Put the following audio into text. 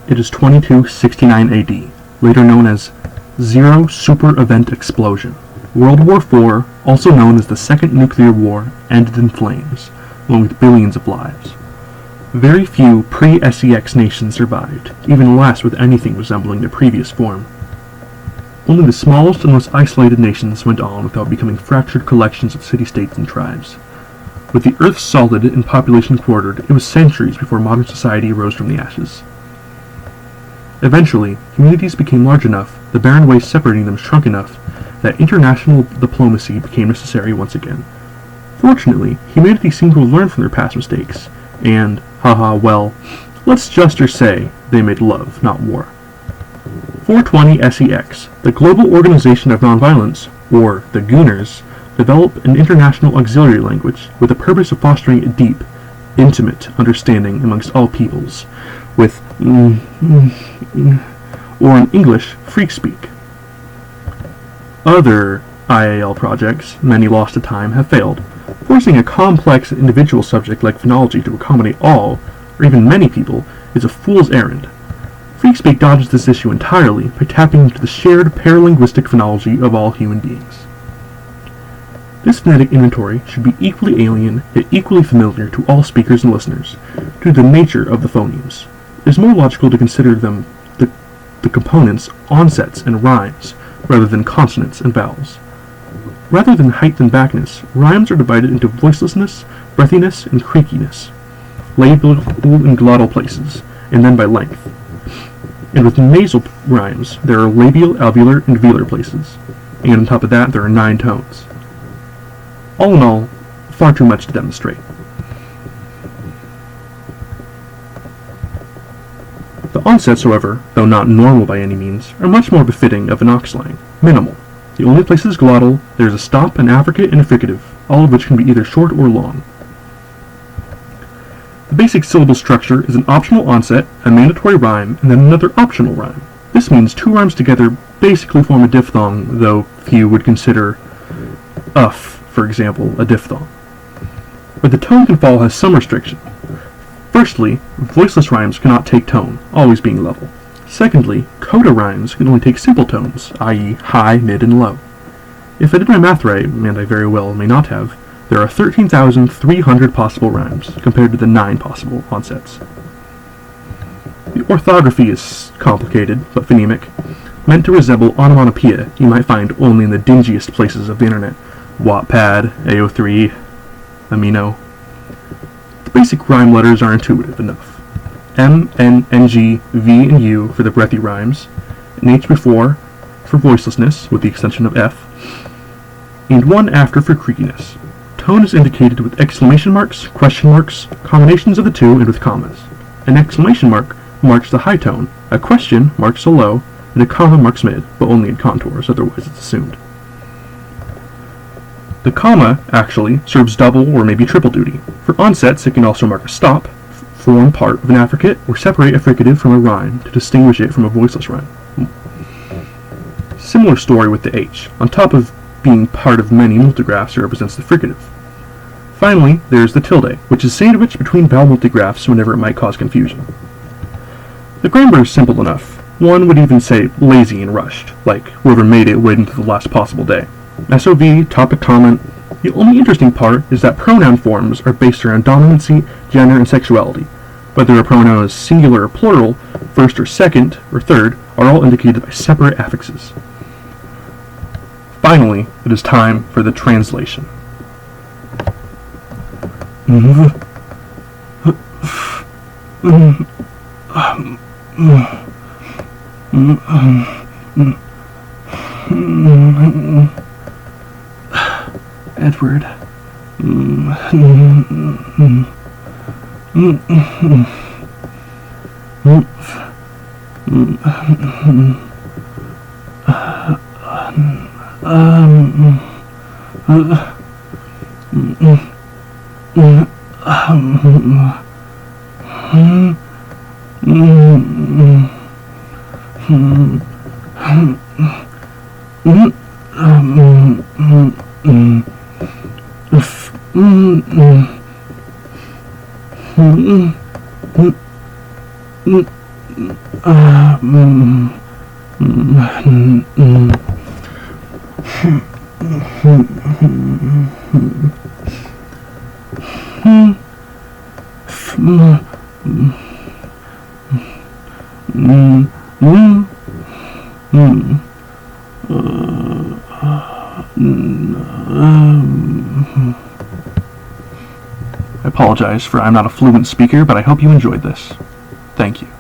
It is 2269 AD, later known as Zero Super Event Explosion. World War IV, also known as the Second Nuclear War, ended in flames, along with billions of lives. Very few pre-SEX nations survived, even less with anything resembling their previous form. Only the smallest and most isolated nations went on without becoming fractured collections of city-states and tribes. With the Earth solid and population quartered, it was centuries before modern society rose from the ashes. Eventually, communities became large enough, the barren waste separating them shrunk enough, that international diplomacy became necessary once again. Fortunately, humanity seemed to have learned from their past mistakes, and, well, let's just say they made love, not war. 420 SEX, the Global Organization of Nonviolence, or the Gooners, developed an international auxiliary language with the purpose of fostering a deep, intimate understanding amongst all peoples, with or in English, 𝓯𝓻𝓮𝓪𝓴speak. Other IAL projects, many lost to time, have failed. Forcing a complex individual subject like phonology to accommodate all, or even many people, is a fool's errand. 𝓯𝓻𝓻𝓮𝓪𝓴speak dodges this issue entirely by tapping into the shared paralinguistic phonology of all human beings. This phonetic inventory should be equally alien, yet equally familiar to all speakers and listeners, due to the nature of the phonemes. It is more logical to consider them the components, onsets, and rhymes, rather than consonants and vowels. Rather than height and backness, rhymes are divided into voicelessness, breathiness, and creakiness, labial and glottal places, and then by length. And with nasal rhymes, there are labial, alveolar, and velar places, and on top of that there are 9 tones. All in all, far too much to demonstrate. The onsets, however, though not normal by any means, are much more befitting of an aux slang, minimal. The only place is glottal, there is a stop, an affricate, and a fricative, all of which can be either short or long. The basic syllable structure is an optional onset, a mandatory rhyme, and then another optional rhyme. This means 2 rhymes together basically form a diphthong, though few would consider for example, a diphthong. But the tone can fall has some restriction. Firstly, voiceless rhymes cannot take tone, always being level. Secondly, coda rhymes can only take simple tones, i.e. high, mid, and low. If I did my math right, and I very well may not have, there are 13,300 possible rhymes, compared to the 9 possible onsets. The orthography is complicated, but phonemic, meant to resemble onomatopoeia you might find only in the dingiest places of the internet. Wattpad, AO3, Amino. The basic rhyme letters are intuitive enough. M, N, Ng, V, and U for the breathy rhymes, and H before for voicelessness, with the extension of F, and 1 after for creakiness. Tone is indicated with exclamation marks, question marks, combinations of the two, and with commas. An exclamation mark marks the high tone, a question marks the low, and a comma marks mid, but only in contours, otherwise it's assumed. The comma, actually, serves double or maybe triple duty. For onsets, it can also mark a stop, form part of an affricate, or separate a fricative from a rhyme to distinguish it from a voiceless rhyme. Similar story with the H. On top of being part of many multigraphs, it represents the fricative. Finally, there's the tilde, which is sandwiched between vowel multigraphs whenever it might cause confusion. The grammar is simple enough. One would even say lazy and rushed, like whoever made it waited until the last possible day. SOV, topic comment. The only interesting part is that pronoun forms are based around dominancy, gender, and sexuality. Whether a pronoun is singular or plural, first or second or third, are all indicated by separate affixes. Finally, it is time for the translation. Edward. I apologize for I'm not a fluent speaker, but I hope you enjoyed this. Thank you.